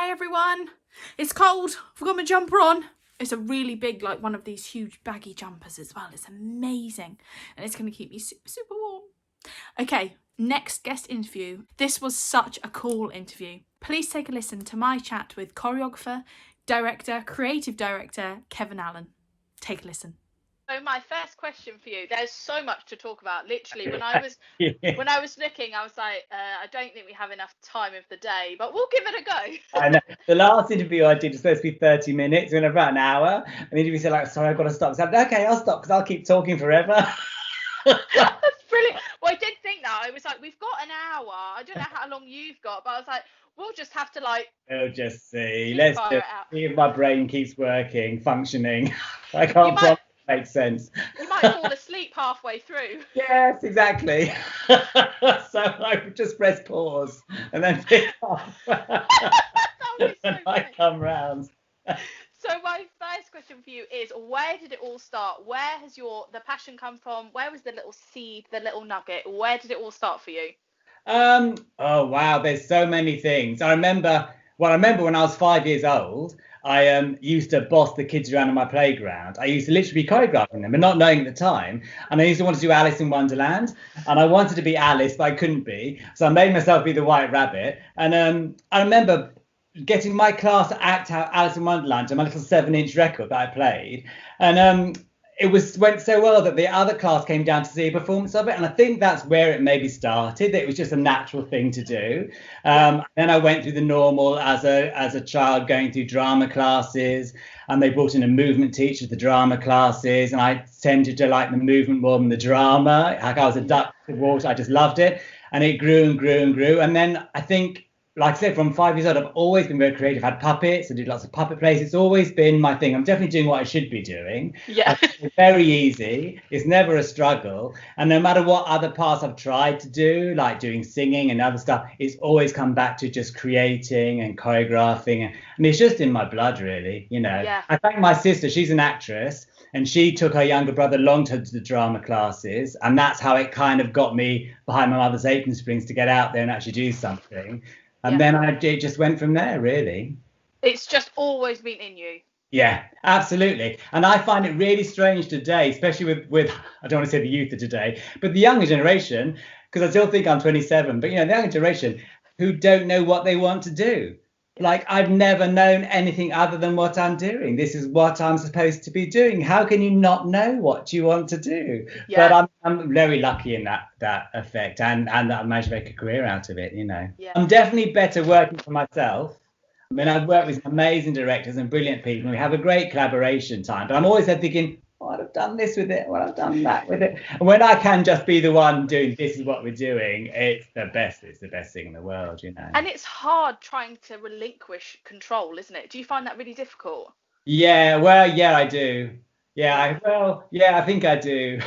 Hi everyone. It's cold. I've got my jumper on. It's a really big, like one of these huge baggy jumpers as well. It's amazing. And it's going to keep me super, super warm. Okay, next guest interview. This was such a cool interview. Please take a listen to my chat with choreographer, director, creative director, Kevan Allen. Take a listen. So my first question for you, there's so much to talk about. Literally, when I was looking, I was like, I don't think we have enough time of the day, but we'll give it a go. I know. The last interview I did was supposed to be 30 minutes, we went about an hour. And the interview said, like, sorry, I've got to stop. So I said, okay, I'll stop because I'll keep talking forever. That's brilliant. Well, I did think that. I was like, we've got an hour. I don't know how long you've got, but I was like, we'll just have to We'll just see. Let's just see if my brain keeps working, functioning. I can't promise it makes sense. You might fall asleep halfway through. Yes, exactly. So I would just press pause and then pick up. I come round. So my first question for you is, where did it all start? Where has the passion come from? Where was the little seed, the little nugget? Where did it all start for you? Oh wow, there's so many things. I remember when I was 5 years old, I used to boss the kids around on my playground. I used to literally be choreographing them and not knowing at the time. And I used to want to do Alice in Wonderland. And I wanted to be Alice, but I couldn't be. So I made myself be the White Rabbit. And I remember getting my class to act out Alice in Wonderland to my little 7-inch record that I played. And went so well that the other class came down to see a performance of it, and I think that's where it maybe started. It was just a natural thing to do. Then I went through the normal as a child, going through drama classes, and they brought in a movement teacher to the drama classes, and I tended to like the movement more than the drama. Like I was a duck to water, I just loved it, and it grew and grew and grew. And then I think, like I said, from 5 years old, I've always been very creative. I've had puppets. I did lots of puppet plays. It's always been my thing. I'm definitely doing what I should be doing. Yeah. It's very easy. It's never a struggle. And no matter what other parts I've tried to do, like doing singing and other stuff, it's always come back to just creating and choreographing. And it's just in my blood, really. Yeah. I thank my sister. She's an actress. And she took her younger brother long-term to the drama classes. And that's how it kind of got me behind my mother's apron strings to get out there and actually do something. And then it just went from there, really. It's just always been in you. Yeah, absolutely. And I find it really strange today, especially with I don't want to say the youth of today, but the younger generation, because I still think I'm 27, but the younger generation who don't know what they want to do. Like, I've never known anything other than what I'm doing. This is what I'm supposed to be doing. How can you not know what you want to do? Yeah. But I'm very lucky in that effect, and that I managed to make a career out of it, Yeah. I'm definitely better working for myself. I mean, I've worked with amazing directors and brilliant people. We have a great collaboration time, but I'm always thinking, I'd have done this with it, or I've done that with it. And when I can just be the one doing this is what we're doing, it's the best thing in the world, And it's hard trying to relinquish control, isn't it? Do you find that really difficult? Yeah, well, yeah, I do. I think I do.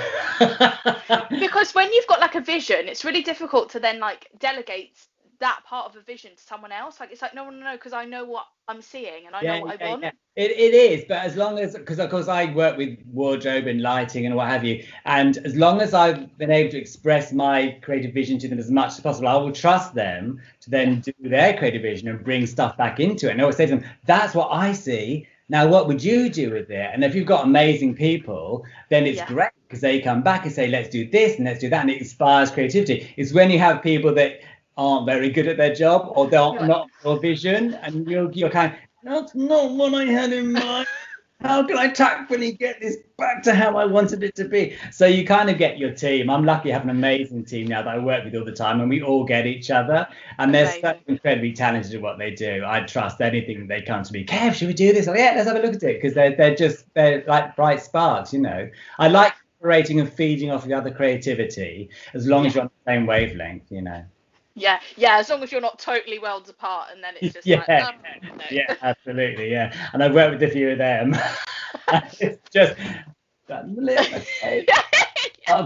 Because when you've got like a vision, it's really difficult to then like delegate that part of a vision to someone else. Like, it's like, no, because I know what I'm seeing and I know what I want. Yeah. It is, but as long as, because of course I work with wardrobe and lighting and what have you, and as long as I've been able to express my creative vision to them as much as possible, I will trust them to then do their creative vision and bring stuff back into it. And I always say to them, that's what I see. Now, what would you do with it? And if you've got amazing people, then it's great, because they come back and say, let's do this and let's do that, and it inspires creativity. It's when you have people that aren't very good at their job, or they're not your vision, and you're kind of, that's not what I had in mind. How can I tactfully get this back to how I wanted it to be? So you kind of get your team. I'm lucky to have an amazing team now that I work with all the time, and we all get each other, and they're so incredibly talented at what they do. I trust anything they come to me. Kev, should we do this? Oh yeah, let's have a look at it, because they're like bright sparks. I like operating and feeding off the other creativity, as long as you're on the same wavelength. Yeah, as long as you're not totally worlds apart, and then it's just no. Yeah, absolutely, yeah. And I've worked with a few of them. It's just, I'm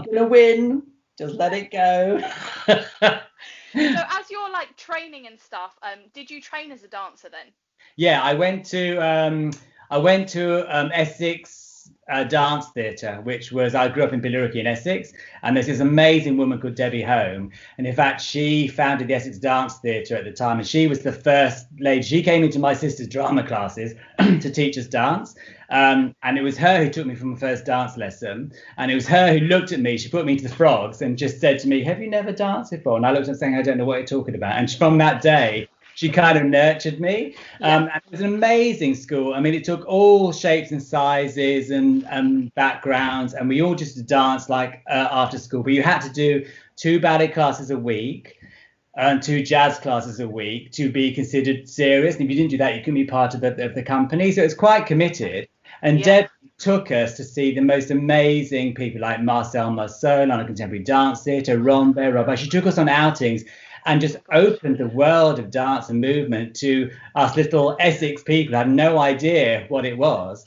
gonna win. Just let it go. So as you're like training and stuff, did you train as a dancer then? Yeah, I went to Essex dance theatre, which was, I grew up in Billericay in Essex, and there's this amazing woman called Debbie Home. And in fact, she founded the Essex Dance Theatre at the time, and she was the first lady. She came into my sister's drama classes to teach us dance. And it was her who took me from my first dance lesson. And it was her who looked at me. She put me into the frogs and just said to me, "Have you never danced before?" And I looked at her saying, "I don't know what you're talking about." And from that day, she kind of nurtured me. And it was an amazing school. I mean, it took all shapes and sizes and backgrounds. And we all just danced like after school. But you had to do 2 ballet classes a week and 2 jazz classes a week to be considered serious. And if you didn't do that, you couldn't be part of the company. So it was quite committed. And Deb took us to see the most amazing people like Marcel Marceau on a contemporary dance theatre, Rombe, Robert. She took us on outings and just opened the world of dance and movement to us little Essex people who had no idea what it was.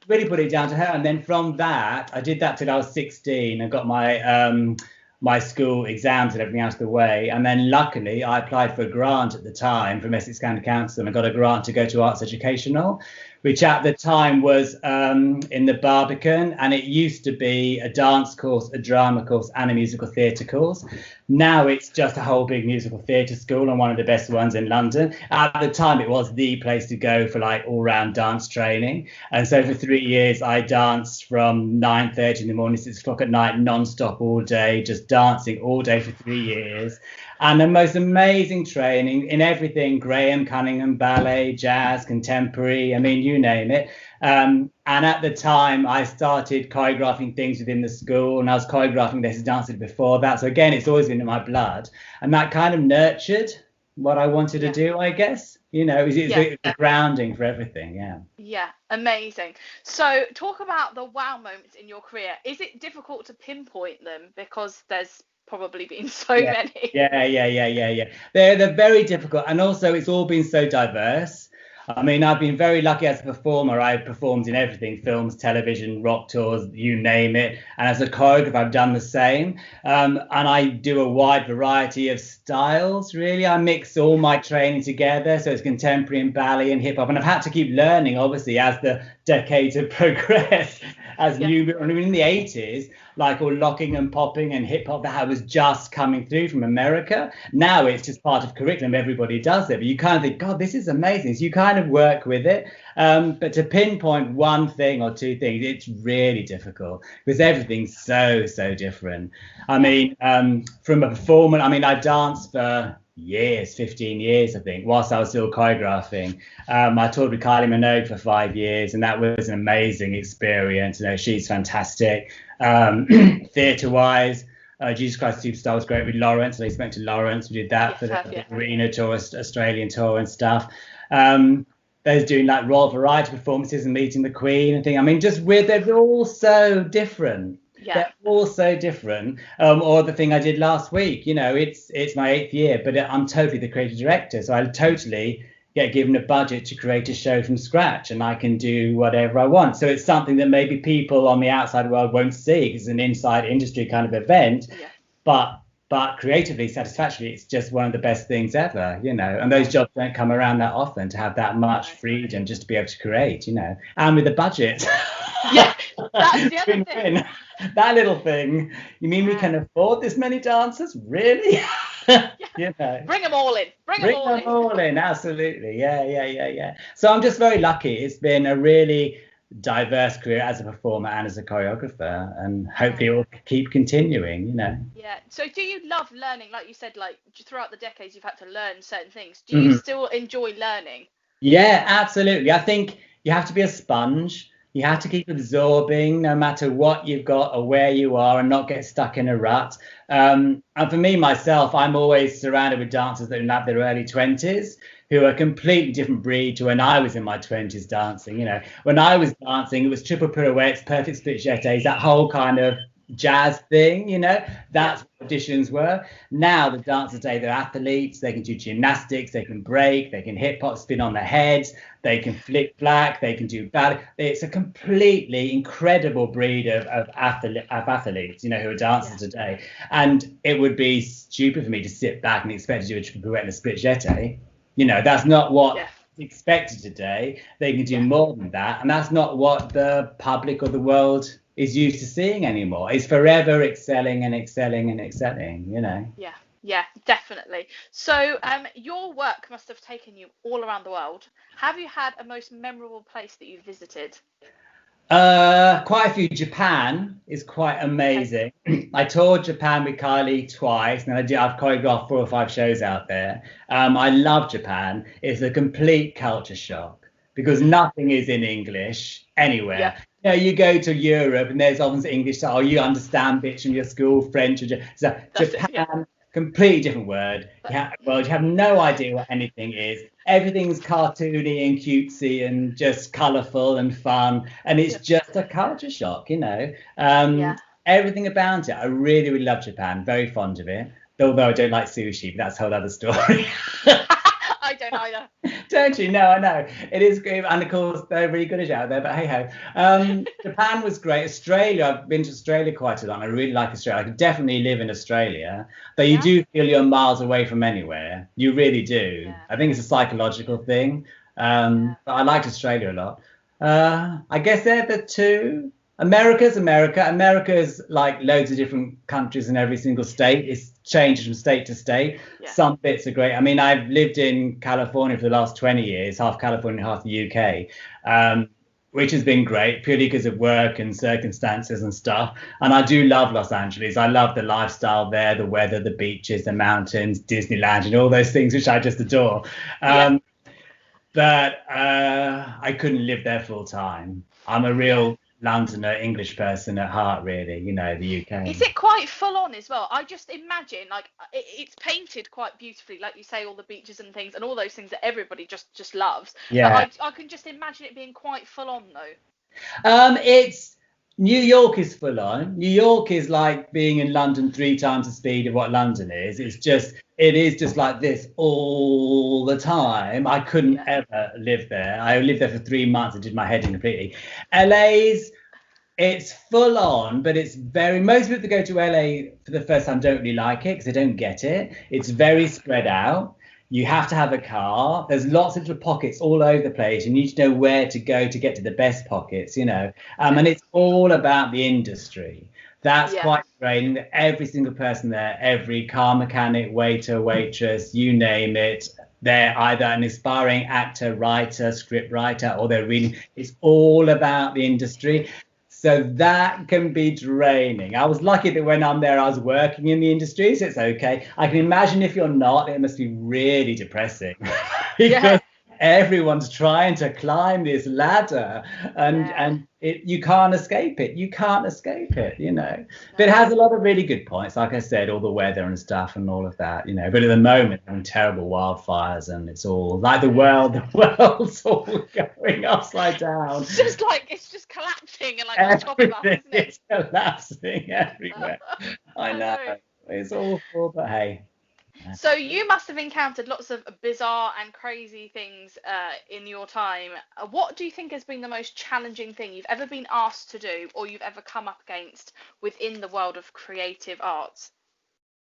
Really put it down to her. And then from that, I did that till I was 16 and got my school exams and everything out of the way. And then luckily I applied for a grant at the time from Essex County Council and I got a grant to go to Arts Educational, which at the time was in the Barbican, and it used to be a dance course, a drama course and a musical theatre course. Now it's just a whole big musical theatre school and one of the best ones in London. At the time it was the place to go for like all-round dance training. And so for 3 years I danced from 9:30 in the morning, 6 o'clock at night, non-stop all day, just dancing all day for 3 years. And the most amazing training in everything, Graham Cunningham, ballet, jazz, contemporary, I mean, you name it. And at the time, I started choreographing things within the school, and I was choreographing this dancing before that. So again, it's always been in my blood. And that kind of nurtured what I wanted to do, I guess. You know, it's the grounding for everything, Yeah, amazing. So talk about the wow moments in your career. Is it difficult to pinpoint them because there's probably been so many? Yeah. They're very difficult, and also it's all been so diverse. I mean, I've been very lucky as a performer. I've performed in everything: films, television, rock tours, you name it. And as a choreographer, I've done the same. And I do a wide variety of styles, really. I mix all my training together. So it's contemporary and ballet and hip hop. And I've had to keep learning, obviously, as the decades have progressed. I mean, in the 80s, like all locking and popping and hip hop, that was just coming through from America. Now it's just part of curriculum. Everybody does it. But you kind of think, God, this is amazing. So you kind of work with it. But to pinpoint one thing or two things, it's really difficult because everything's so different. I mean, from a performer, I mean, I danced for years, 15 years, I think, whilst I was still choreographing. I toured with Kylie Minogue for 5 years, and that was an amazing experience. You know, she's fantastic. Theatre wise, Jesus Christ Superstar was great with Lawrence. I spoke to Lawrence. We did that for the arena tour, Australian tour and stuff. There's doing like Royal Variety performances and meeting the Queen and things. I mean, they're all so different. They're all so different. Or the thing I did last week, you know, it's my 8th year, but I'm totally the creative director. So I totally get given a budget to create a show from scratch, and I can do whatever I want. So it's something that maybe people on the outside world won't see because it's an inside industry kind of event. But creatively, satisfactorily, it's just one of the best things ever, you know. And those jobs don't come around that often, to have that much freedom just to be able to create, you know, and with a budget. Yeah, that's the other thing. That little thing. You mean we can afford this many dancers? Really? You know. Bring them all in. Bring them all in. Absolutely. Yeah. So I'm just very lucky. It's been a really diverse career as a performer and as a choreographer, and hopefully it will keep continuing, you know. Yeah. So do you love learning? Like you said, like throughout the decades you've had to learn certain things. Do you still enjoy learning? Yeah, absolutely. I think you have to be a sponge. You have to keep absorbing no matter what you've got or where you are, and not get stuck in a rut. And for me, myself, I'm always surrounded with dancers that are in their early 20s, who are a completely different breed to when I was in my 20s dancing. You know, when I was dancing, it was triple pirouettes, perfect split jetés, that whole kind of jazz thing, you know. That's what auditions were. Now the dancers today, they're athletes. They can do gymnastics, they can break, they can hip hop, spin on their heads, they can flick flack, they can do ballet. It's a completely incredible breed of athletes, you know, who are dancers today. And it would be stupid for me to sit back and expect to do a triple pirouette and a split jeté. You know, that's not what expected today. They can do more than that, and that's not what the public or the world is used to seeing anymore. It's forever excelling and excelling and excelling, you know. Yeah, definitely. So, your work must have taken you all around the world. Have you had a most memorable place that you've visited? Quite a few. Japan is quite amazing. I toured Japan with Kylie twice, and I've choreographed 4 or 5 shows out there. I love Japan. It's a complete culture shock because nothing is in English anywhere. Yeah. You know, you go to Europe and there's often English. Oh, you understand bits from your school, French. So Japan, completely different word. You have no idea what anything is. Everything's cartoony and cutesy and just colourful and fun, and it's just a culture shock, you know. Everything about it. I really, really love Japan. Very fond of it. Although I don't like sushi, but that's a whole other story. I don't either. Don't you? No, I know. It is great. And of course, they're really good out there, but hey ho. Japan was great. Australia, I've been to Australia quite a lot. And I really like Australia. I could definitely live in Australia, though you do feel you're miles away from anywhere. You really do. Yeah. I think it's a psychological thing. But I liked Australia a lot. I guess they're the two. America's America. America's like loads of different countries in every single state. It's changed from state to state. Some bits are great. I mean, I've lived in California for the last 20 years, half California, half the UK, which has been great purely because of work and circumstances and stuff. And I do love Los Angeles. I love the lifestyle there, the weather, the beaches, the mountains, Disneyland, and all those things, which I just adore. But I couldn't live there full time. I'm a real Londoner, English person at heart, really, you know, the UK. Is it quite full on as well? I just imagine, like, it's painted quite beautifully, like you say, all the beaches and things and all those things that everybody just loves. But I can just imagine it being quite full on, though. It's New York is full on. New York is like being in London 3 times the speed of what London is. It is just like this all the time. I couldn't ever live there. I lived there for 3 months and did my head in completely. It's full on, but it's most people that go to LA for the first time don't really like it because they don't get it. It's very spread out. You have to have a car. There's lots of little pockets all over the place. You need to know where to go to get to the best pockets, you know. And it's all about the industry. That's quite draining. Every single person there, every car mechanic, waiter, waitress, you name it, they're either an aspiring actor, writer, script writer, or they're reading. It's all about the industry. So that can be draining. I was lucky that when I'm there, I was working in the industry, so it's okay. I can imagine if you're not, it must be really depressing because everyone's trying to climb this ladder and you can't escape it. You can't escape it, you know. But it has a lot of really good points, like I said, all the weather and stuff and all of that, you know. But at the moment, having terrible wildfires and it's all like the world's all going upside down. It's just collapsing and like on top of us, isn't it? It's collapsing everywhere. I know. It's awful, but hey. So you must have encountered lots of bizarre and crazy things in your time. What do you think has been the most challenging thing you've ever been asked to do or you've ever come up against within the world of creative arts?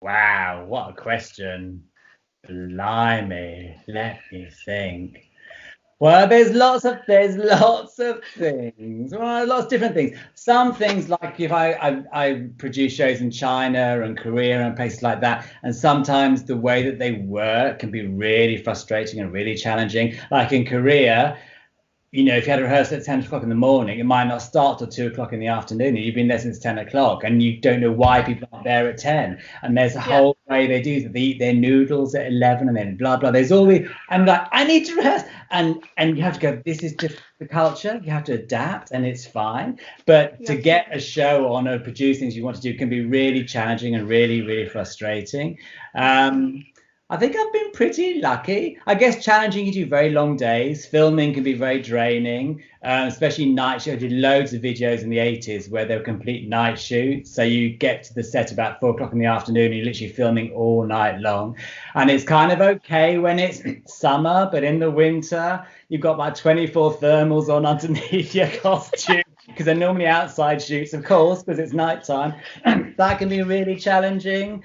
Wow, what a question. Blimey, let me think. Well, there's lots of things. Well, lots of different things. Some things like if I produce shows in China and Korea and places like that, and sometimes the way that they work can be really frustrating and really challenging. Like in Korea, you know, if you had a rehearsal at 10 o'clock in the morning, it might not start till 2 o'clock in the afternoon. And you've been there since 10 o'clock and you don't know why people aren't there at 10. And there's a whole way they do that. They eat their noodles at 11 and then blah, blah. There's all the, and like, I need to rehearse. And you have to go, this is just the culture. You have to adapt and it's fine. But to get a show on or produce things you want to do can be really challenging and really, really frustrating. I think I've been pretty lucky. I guess challenging, you do very long days. Filming can be very draining, especially night shoots. I did loads of videos in the 80s where they were complete night shoots. So you get to the set about 4 o'clock in the afternoon and you're literally filming all night long. And it's kind of okay when it's summer, but in the winter, you've got about 24 thermals on underneath your costume because they're normally outside shoots, of course, because it's nighttime. That can be really challenging.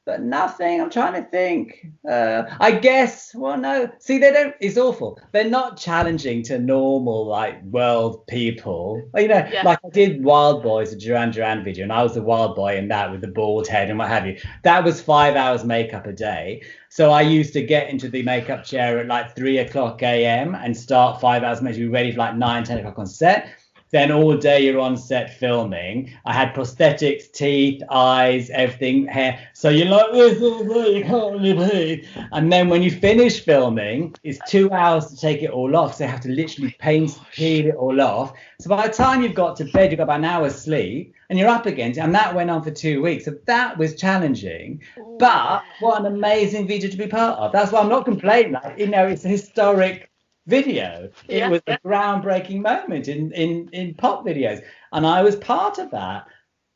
But nothing. I'm trying to think. I guess. Well, no. See, they don't. It's awful. They're not challenging to normal like world people. You know, Yeah. like I did Wild Boys, a Duran Duran video, and I was the wild boy in that with the bald head and what have you. That was 5 hours makeup a day. So I used to get into the makeup chair at like 3 o'clock a.m. and start 5 hours makeup, be ready for like 9, 10 o'clock on set. Then all day you're on set filming. I had prosthetics, teeth, eyes, everything, hair. So you're like this all day, you can't really breathe. And then when you finish filming, it's 2 hours to take it all off. So you have to literally peel it all off. So by the time you've got to bed, you've got about an hour's sleep and you're up again. And that went on for 2 weeks. So that was challenging. But what an amazing video to be part of. That's why I'm not complaining. Like, you know, it's a historic video. It was a groundbreaking moment in pop videos, and I was part of that.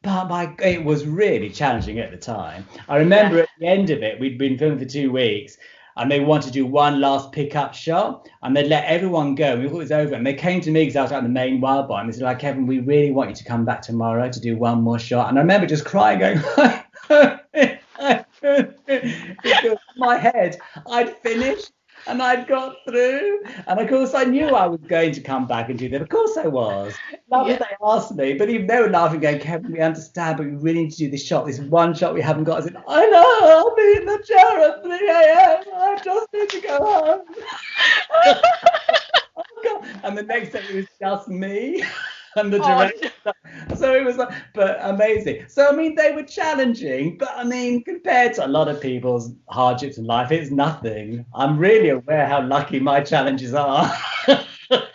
But it was really challenging at the time. I remember at the end of it, we'd been filming for 2 weeks, and they wanted to do one last pickup shot, and they'd let everyone go. We thought it was over, and they came to me because I was like the main wild boy, and they said, like, Kevin, we really want you to come back tomorrow to do one more shot. And I remember just crying, going, because my head, I'd finished. And I'd got through. And of course, I knew I was going to come back and do that. Of course I was. That's what they asked me. But even they were laughing, going, Kevin, we understand, but we really need to do this shot. This one shot we haven't got. I said, I know, I'll be in the chair at 3 a.m. I just need to go home. Oh, God. And the next day it was just me and the director. So it was like, but amazing. So, I mean, they were challenging, but I mean, compared to a lot of people's hardships in life, it's nothing. I'm really aware how lucky my challenges are.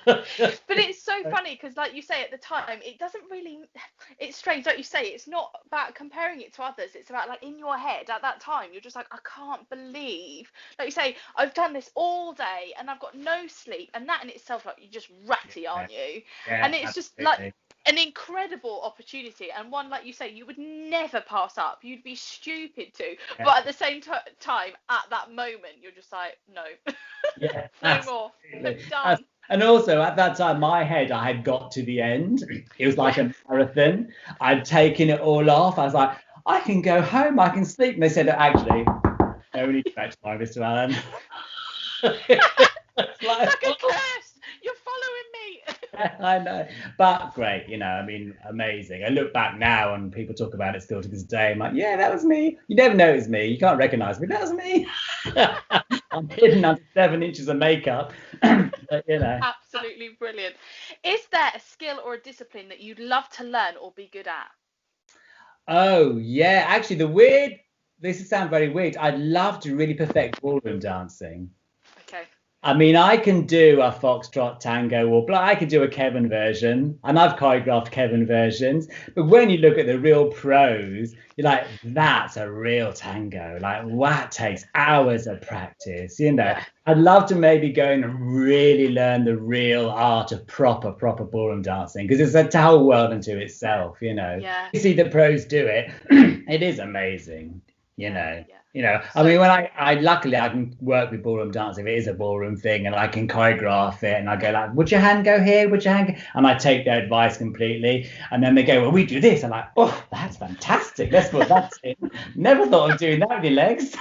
But it's so funny because, like you say, at the time, it doesn't really. It's strange, like you say. It's not about comparing it to others. It's about, like, in your head at that time, you're just like, I can't believe. Like you say, I've done this all day and I've got no sleep, and that in itself, like, you're just ratty, aren't you? Yeah, and it's just like an incredible opportunity, and one, like you say, you would never pass up. You'd be stupid to. Yeah. But at the same time, at that moment, you're just like, no, Yeah, no more. I'm done. And also at that time, my head, I had got to the end. It was like a marathon. I'd taken it all off. I was like, I can go home, I can sleep. And they said, actually, no, we need to back tomorrow, Mr. Allen. It's like a curse. You're following me. I know, but great, you know, I mean, amazing. I look back now and people talk about it still to this day. I'm like, yeah, that was me. You never know it's me. You can't recognize me. That was me. I'm hidden under 7 inches of makeup. But, you know. Absolutely brilliant. Is there a skill or a discipline that you'd love to learn or be good at? Oh, yeah. Actually, this will sound very weird. I'd love to really perfect ballroom dancing. Okay. I mean, I can do a foxtrot, tango, or I could do a Kevin version, and I've choreographed Kevin versions. But when you look at the real pros, you're like, that's a real tango. Like, that takes hours of practice, you know. Yeah. I'd love to maybe go and really learn the real art of proper ballroom dancing, because it's a whole world unto itself, you know. Yeah. You see the pros do it, it is amazing, you know. Yeah. You know, I mean, when I luckily I can work with ballroom dance if it is a ballroom thing, and I can choreograph it, and I go like, would your hand go here? Would your hand go? And I take their advice completely, and then they go, well, we do this. I'm like, oh, that's fantastic. Let's put that in. Never thought of doing that with your legs,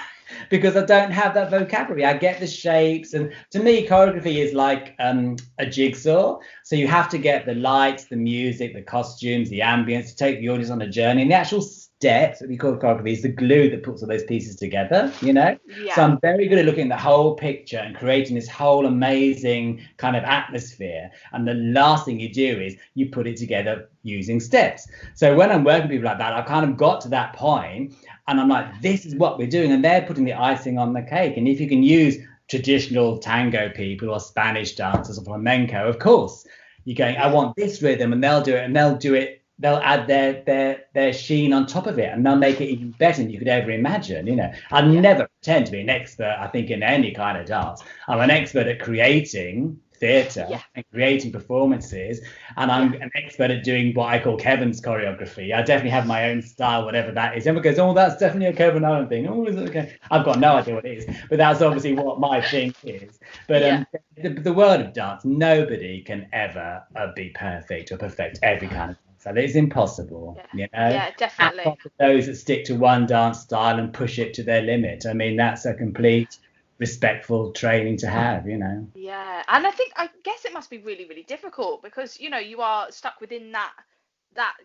because I don't have that vocabulary. I get the shapes, and to me, choreography is like a jigsaw. So you have to get the lights, the music, the costumes, the ambience to take the audience on a journey, and the actual steps that we call choreography is the glue that puts all those pieces together, you know. Yeah. So I'm very good at looking at the whole picture and creating this whole amazing kind of atmosphere, and the last thing you do is you put it together using steps. So when I'm working with people like that, I've kind of got to that point and I'm like, this is what we're doing, and they're putting the icing on the cake. And if you can use traditional tango people or Spanish dancers or flamenco, of course you're going, I want this rhythm, and they'll do it, they'll add their sheen on top of it, and they'll make it even better than you could ever imagine, you know. I never pretend to be an expert, I think, in any kind of dance. I'm an expert at creating theatre and creating performances, and I'm an expert at doing what I call Kevin's choreography. I definitely have my own style, whatever that is. Everyone goes, oh, that's definitely a Kevin Allen thing. Oh, is it okay? I've got no idea what it is, but that's obviously what my thing is. But the world of dance, nobody can ever be perfect or perfect every kind of dance. dancer. It's impossible, Yeah. you know. Yeah, definitely. Hats off to those that stick to one dance style and push it to their limit. I mean, that's a complete respectful training to have, you know. Yeah, and I guess it must be really, really difficult because you are stuck within that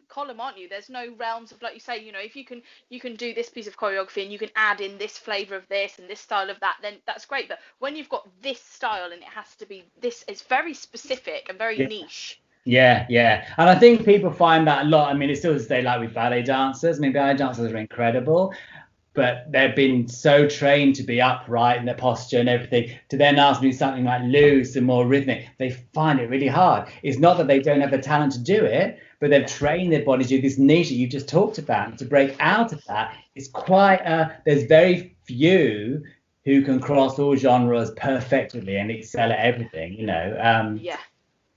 column, aren't you? There's no realms of, like you say, if you can do this piece of choreography and you can add in this flavor of this and this style of that, then that's great. But when you've got this style and it has to be this, it's very specific and very Yeah. niche. Yeah, yeah. And I think people find that a lot. I mean, it's still to stay like with ballet dancers. I mean, ballet dancers are incredible, but they've been so trained to be upright in their posture and everything. To then ask me something like loose and more rhythmic, they find it really hard. It's not that they don't have the talent to do it, but they've trained their bodies to do this niche that you just talked about. And to break out of that, it's quite there's very few who can cross all genres perfectly and excel at everything, you know. Yeah.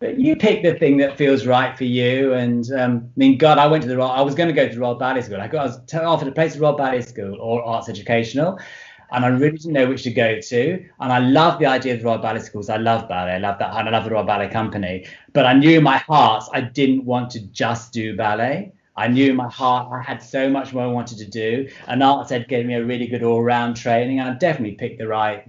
But you pick the thing that feels right for you. And I mean, God, I was going to go to the Royal Ballet School. I was offered a place at Royal Ballet School or Arts Educational, and I really didn't know which to go to. And I love the idea of the Royal Ballet Schools. I love ballet. I love that. And I love the Royal Ballet Company. But I knew in my heart I didn't want to just do ballet. I knew in my heart I had so much more I wanted to do. And Arts Ed gave me a really good all-round training, and I definitely picked the right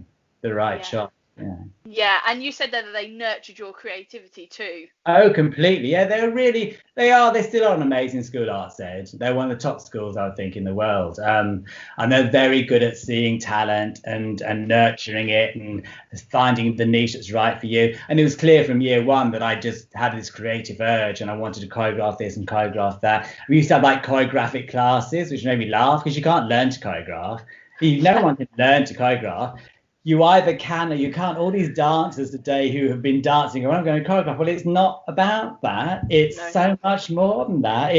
shot. Yeah. Yeah, and you said that they nurtured your creativity too. Oh, completely. Yeah, they still are an amazing school, Arts Ed. They're one of the top schools, I would think, in the world. And they're very good at seeing talent and nurturing it and finding the niche that's right for you. And it was clear from year one that I just had this creative urge and I wanted to choreograph this and choreograph that. We used to have like choreographic classes, which made me laugh because you can't learn to choreograph. No one can learn to choreograph. You either can or you can't. All these dancers today who have been dancing, I'm going to choreograph. Well, it's not about that. It's so much more than that.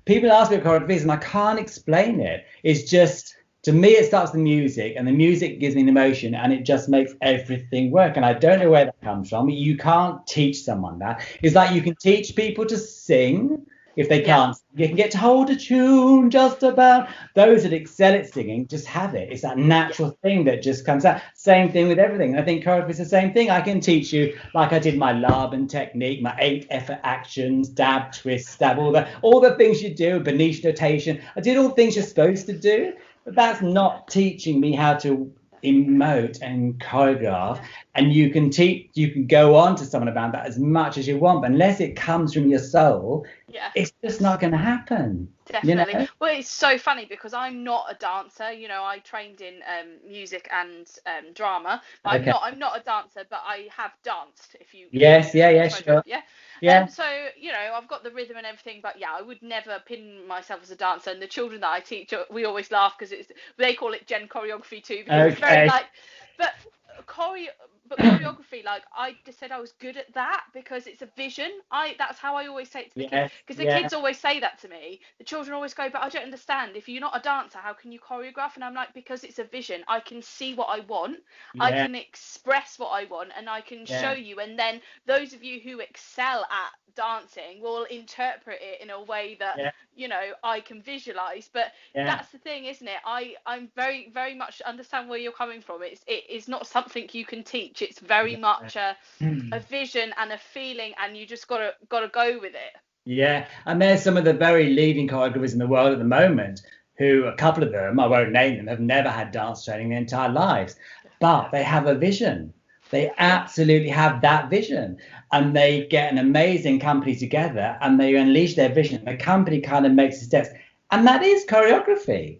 People ask me what choreography is, and I can't explain it. It's just, to me, it starts with the music, and the music gives me an emotion, and it just makes everything work. And I don't know where that comes from. You can't teach someone that. It's like you can teach people to sing. If they can't, you can get to hold a tune just about. Those that excel at singing just have it. It's that natural thing that just comes out. Same thing with everything. I think choreography is the same thing. I can teach you, like I did my Laban technique, my 8 effort actions, dab, twist, stab, all the things you do, Benish notation. I did all the things you're supposed to do, but that's not teaching me how to emote and choreograph. And you can go on to someone about that as much as you want, but unless it comes from your soul, it's just not going to happen. Definitely. You know? Well, it's so funny because I'm not a dancer. I trained in music and drama. But Okay. I'm not a dancer, but I have danced. If you Yes, sure. Yeah. So I've got the rhythm and everything, but I would never pin myself as a dancer. And the children that I teach, we always laugh because they call it Gen Choreography too, because it's very like, but choreography, like I just said I was good at that because it's a vision. That's how I always say it to the kids, because the kids always say that to me. The children always go, but I don't understand. If you're not a dancer, how can you choreograph? And I'm like, because it's a vision. I can see what I want. I can express what I want, and I can show you. And then those of you who excel at dancing will interpret it in a way that I can visualize. But that's the thing, isn't it? I'm very, very much understand where you're coming from. It is not something you can teach. It's very much a vision and a feeling, and you just gotta go with it. Yeah, and there's some of the very leading choreographers in the world at the moment who, a couple of them, I won't name them, have never had dance training their entire lives, but they have a vision. They absolutely have that vision, and they get an amazing company together and they unleash their vision. The company kind of makes the steps, and that is choreography.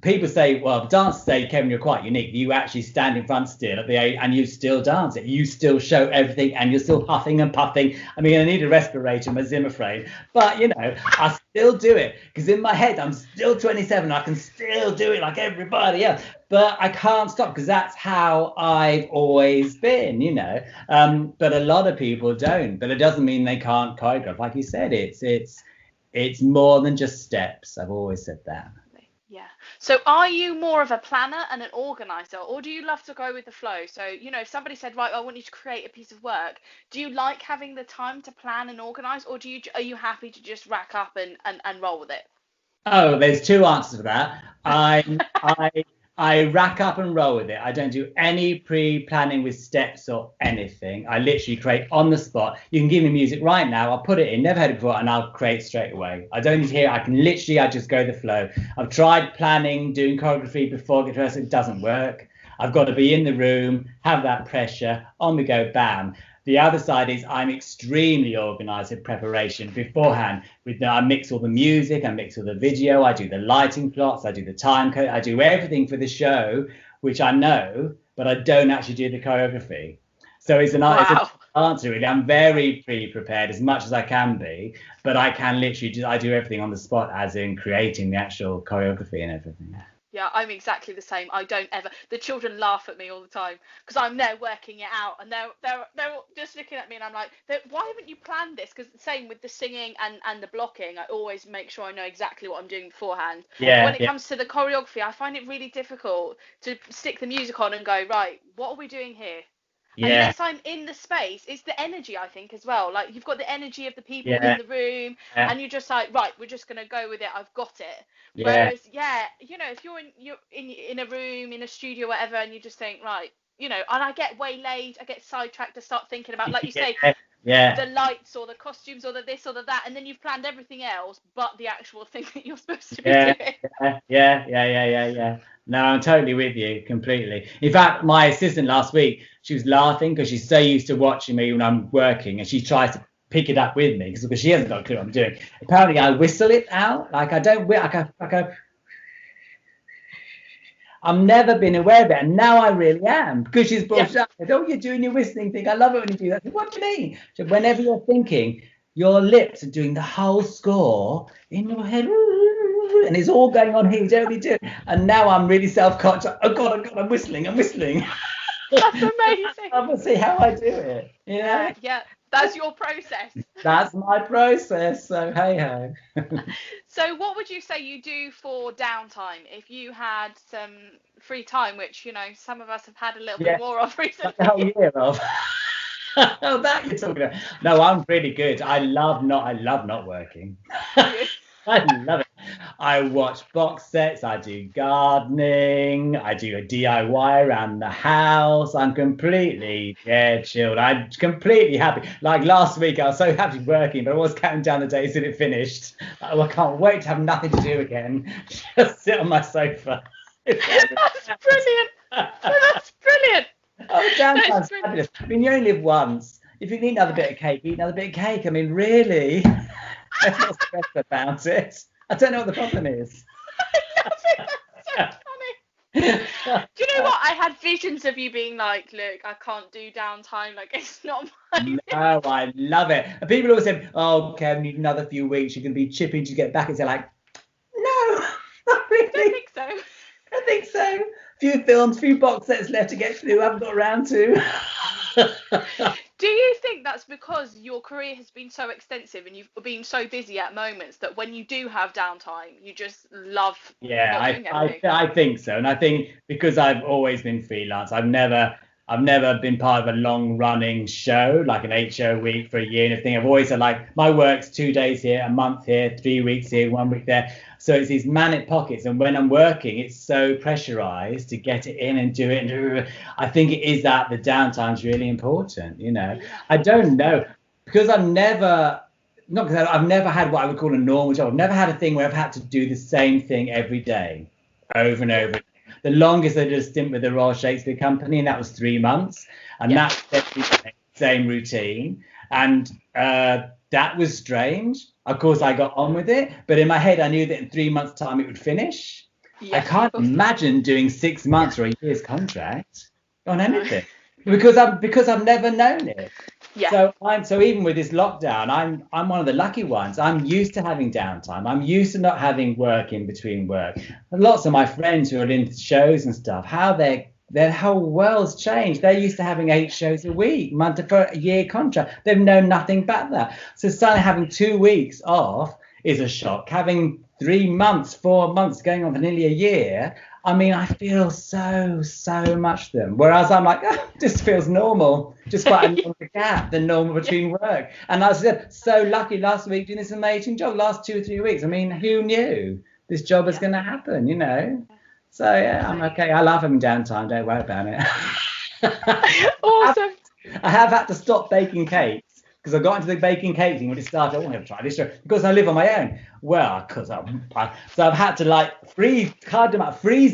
People say, well, dancers say, Kevin, you're quite unique. You actually stand in front still and you still dance it. You still show everything and you're still huffing and puffing. I mean, I need a respirator, my Zimmer frame, but I still do it because in my head, I'm still 27. I can still do it like everybody else, but I can't stop because that's how I've always been, but a lot of people don't, but it doesn't mean they can't choreograph. Like you said, it's more than just steps. I've always said that. Yeah. So are you more of a planner and an organizer, or do you love to go with the flow? So, if somebody said, right, I want you to create a piece of work, do you like having the time to plan and organize, or are you happy to just rack up and roll with it? Oh, there's two answers for that. I rack up and roll with it. I don't do any pre-planning with steps or anything. I literally create on the spot. You can give me music right now. I'll put it in, never heard it before, and I'll create straight away. I don't need to hear it. I just go with the flow. I've tried planning, doing choreography before get dressed. It doesn't work. I've got to be in the room, have that pressure, on we go, bam. The other side is I'm extremely organized in preparation beforehand. I mix all the music, I mix all the video, I do the lighting plots, I do the time code, I do everything for the show, which I know, but I don't actually do the choreography. So it's an answer, really. I'm very pre-prepared as much as I can be, but I can literally I do everything on the spot, as in creating the actual choreography and everything. Yeah, I'm exactly the same. I don't ever. The children laugh at me all the time because I'm there working it out, and they're just looking at me, and I'm like, why haven't you planned this? Because same with the singing and the blocking, I always make sure I know exactly what I'm doing beforehand. Yeah. When it comes to the choreography, I find it really difficult to stick the music on and go, right, what are we doing here? Yeah. Unless I'm in the space, it's the energy, I think, as well. Like, you've got the energy of the people in the room, and you're just like, right, we're just gonna go with it. I've got it. Whereas, if you're in a room, in a studio, whatever, and you just think, right, and I get waylaid, I get sidetracked to start thinking about, like you say, the lights or the costumes or the this or the that, and then you've planned everything else but the actual thing that you're supposed to be doing. Yeah. No, I'm totally with you completely. In fact, my assistant last week, she was laughing because she's so used to watching me when I'm working, and she tries to pick it up with me because she hasn't got a clue what I'm doing. Apparently, I whistle it out. Like I don't. I've never been aware of it, and now I really am, because she's brought up. Oh, you're doing your whistling thing. I love it when you do that. What do you mean? So whenever you're thinking, your lips are doing the whole score in your head, and it's all going on here. You don't really do it. And now I'm really self-conscious. Oh God, I'm whistling. That's amazing. I will see how I do it. Yeah. That's your process. That's my process. So hey ho. So what would you say you do for downtime if you had some free time, which some of us have had a little bit more of recently? The whole year of. Oh, that you're talking about. No, I'm really good. I love not working. I love it. I watch box sets, I do gardening, I do a DIY around the house. I'm completely chilled. I'm completely happy. Like last week, I was so happy working, but I was counting down the days that it finished. I can't wait to have nothing to do again. Just sit on my sofa. That's brilliant. That's brilliant. Oh, downtime's fabulous. I mean, you only live once. If you can eat another bit of cake, eat another bit of cake. I mean, really? I'm not stressed about it. I don't know what the problem is. I love it. That's so funny. Do you know what? I had visions of you being like, look, I can't do downtime. Like, it's not my thing. No, I love it. And people always say, oh, Kev, need another few weeks. You're going to be chipping to get back. And they're like, no, not really. I don't think so. I think so. Few films, few box sets left to get through. I haven't got around to. Do you think that's because your career has been so extensive and you've been so busy at moments that when you do have downtime, you just love doing everything? I think so. And I think because I've always been freelance, I've never been part of a long running show, like an 8-show week for a year and everything. I've always said, like, my work's 2 days here, a month here, 3 weeks here, 1 week there. So it's these manic pockets. And when I'm working, it's so pressurized to get it in and do it. I think it is that the downtime's really important, I don't know, because I've never had what I would call a normal job. I've never had a thing where I've had to do the same thing every day, over and over. The longest I did a stint with the Royal Shakespeare Company, and that was 3 months. And that's the same routine. And that was strange. Of course, I got on with it. But in my head, I knew that in 3 months' time, it would finish. Yes, I can't imagine doing 6 months or a year's contract on anything because I've never known it. Yeah. So even with this lockdown, I'm one of the lucky ones. I'm used to having downtime. I'm used to not having work in between work. And lots of my friends who are in shows and stuff, how their whole world's changed. They're used to having 8 shows a week, month for a year contract. They've known nothing but that. So suddenly having 2 weeks off is a shock. Having 3 months, 4 months going on for nearly a year, I mean, I feel so much them. Whereas I'm like, this feels normal. Just quite a longer gap than normal between work. And I said, so lucky last week doing this amazing job, last 2 or 3 weeks. I mean, who knew this job was going to happen, So yeah, I'm okay. I love having downtime. Don't worry about it. Awesome. I have had to stop baking cakes because I got into the baking cake thing when it started. I want to try this because I live on my own. Well, so I've had to like freeze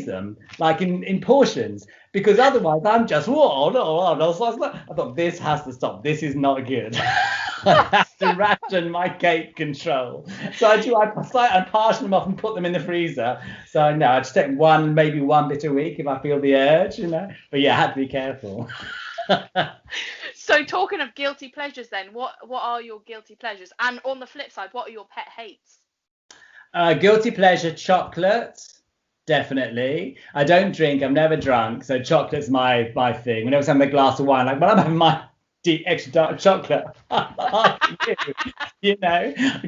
them like in portions because otherwise I'm just whoa no. So I thought this has to stop. This is not good. I have to ration my cake control. So I portion them off and put them in the freezer. So no, I just take maybe one bit a week if I feel the urge, But yeah, I had to be careful. So talking of guilty pleasures then, what are your guilty pleasures? And on the flip side, what are your pet hates? Guilty pleasure, chocolate, definitely. I don't drink. I'm never drunk, so chocolate's my thing. Whenever I'm having a glass of wine, like when I'm having my deep extra dark chocolate, I'm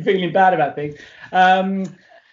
feeling bad about things.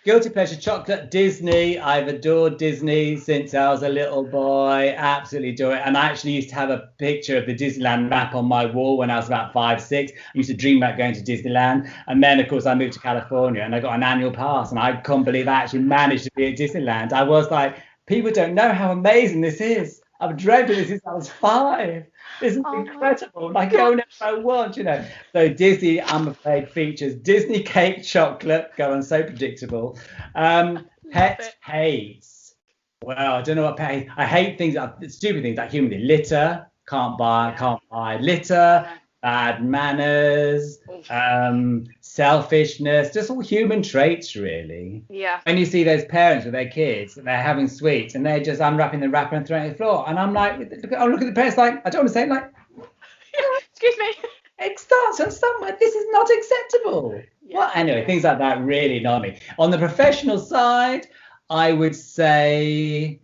Guilty pleasure, chocolate, Disney. I've adored Disney since I was a little boy. Absolutely adore it. And I actually used to have a picture of the Disneyland map on my wall when I was about 5, 6. I used to dream about going to Disneyland. And then, of course, I moved to California and I got an annual pass. And I couldn't believe I actually managed to be at Disneyland. I was like, people don't know how amazing this is. I've dreamt of this since I was 5. This is incredible. I go whenever I want, So Disney, I'm afraid, features Disney cake, chocolate. Go on, so predictable. Pet hates. Well, I don't know what pet. I hate things, stupid things like human litter. Can't buy litter. Bad manners, selfishness, just all human traits, really. Yeah. When you see those parents with their kids, they're having sweets and they're just unwrapping the wrapper and throwing it on the floor. And I'm like, I look at the parents like, I don't want to say it, like, excuse me. It starts from somewhere. This is not acceptable. Yeah. Well, anyway, things like that really annoy me. On the professional side, I would say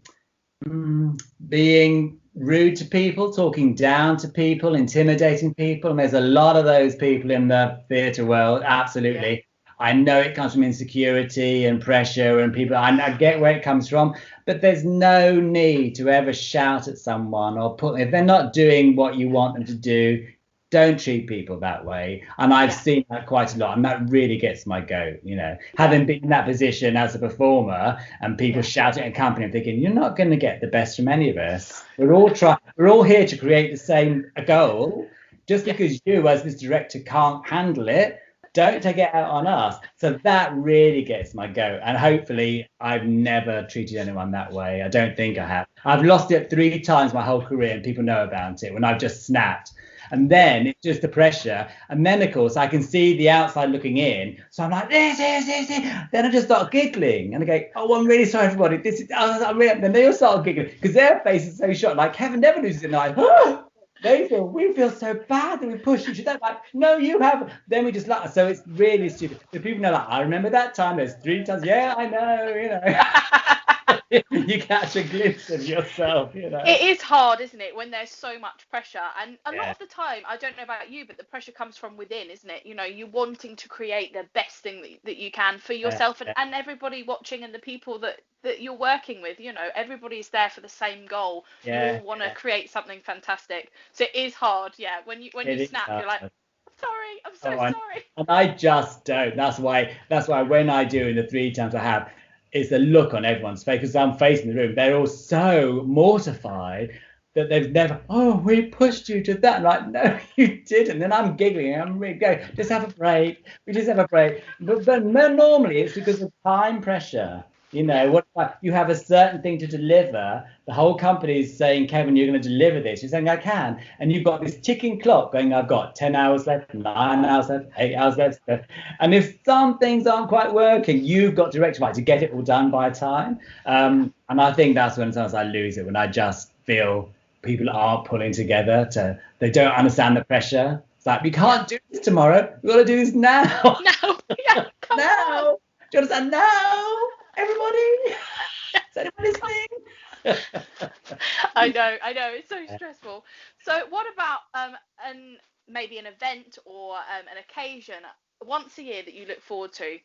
being rude to people, talking down to people, intimidating people. And there's a lot of those people in the theatre world. Absolutely. Yeah. I know it comes from insecurity and pressure and people. I get where it comes from, but there's no need to ever shout at someone or if they're not doing what you want them to do. Don't treat people that way. And I've seen that quite a lot. And that really gets my goat, having been in that position as a performer and people shouting at company, I'm thinking, you're not going to get the best from any of us. We're all here to create the same goal. Just because you as this director can't handle it, don't take it out on us. So that really gets my goat. And hopefully I've never treated anyone that way. I don't think I have. I've lost it 3 times my whole career and people know about it when I've just snapped. And then it's just the pressure. And then, of course, I can see the outside looking in. So I'm like, this. Then I just start giggling. And I go, oh, I'm really sorry, everybody. Then they all start giggling because their face is so shocked. Like, Kevin never loses a night. We feel so bad that we pushed you to that. Like, no, you haven't. Then we just laugh. So it's really stupid. The people know, like, I remember that time. There's 3 times. Yeah, I know, You catch a glimpse of yourself, It is hard, isn't it, when there's so much pressure? And a lot of the time, I don't know about you, but the pressure comes from within, isn't it? You wanting to create the best thing that you can for yourself and everybody watching and the people that you're working with. Everybody's there for the same goal. You all want to create something fantastic. So it is hard, when you snap, you're like, sorry, I'm so sorry. And I just don't. That's why when I do in the 3 times I have, it's the look on everyone's face because I'm facing the room. They're all so mortified that they've never, we pushed you to that. I'm like, no, you didn't. And I'm giggling. I'm really going, just have a break. We just have a break. But normally it's because of time pressure. What you have a certain thing to deliver. The whole company is saying, Kevin, you're going to deliver this. You're saying, I can. And you've got this ticking clock going, I've got 10 hours left, 9 hours left, 8 hours left. And if some things aren't quite working, you've got to rectify to get it all done by time. And I think that's when sometimes I lose it, when I just feel people aren't pulling together. They don't understand the pressure. It's like, we can't do this tomorrow. We've got to do this now. No. Yeah, now. Do you understand? Now. Everybody, is anybody listening? I know, it's so stressful. So what about maybe an event or an occasion once a year that you look forward to?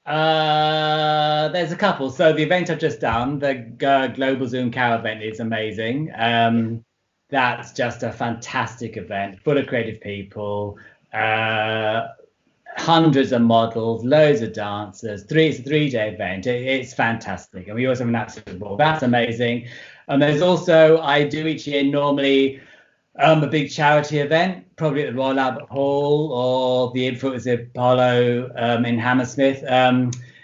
There's a couple. So the event I've just done, the Global Zoom Cow event, is amazing. That's just a fantastic event, full of creative people. hundreds of models, loads of dancers. It's a 3-day event. It's fantastic. And we always have an absolute ball. That's amazing. And there's also, I do each year normally a big charity event, probably at the Royal Albert Hall or the Influence Apollo in Hammersmith.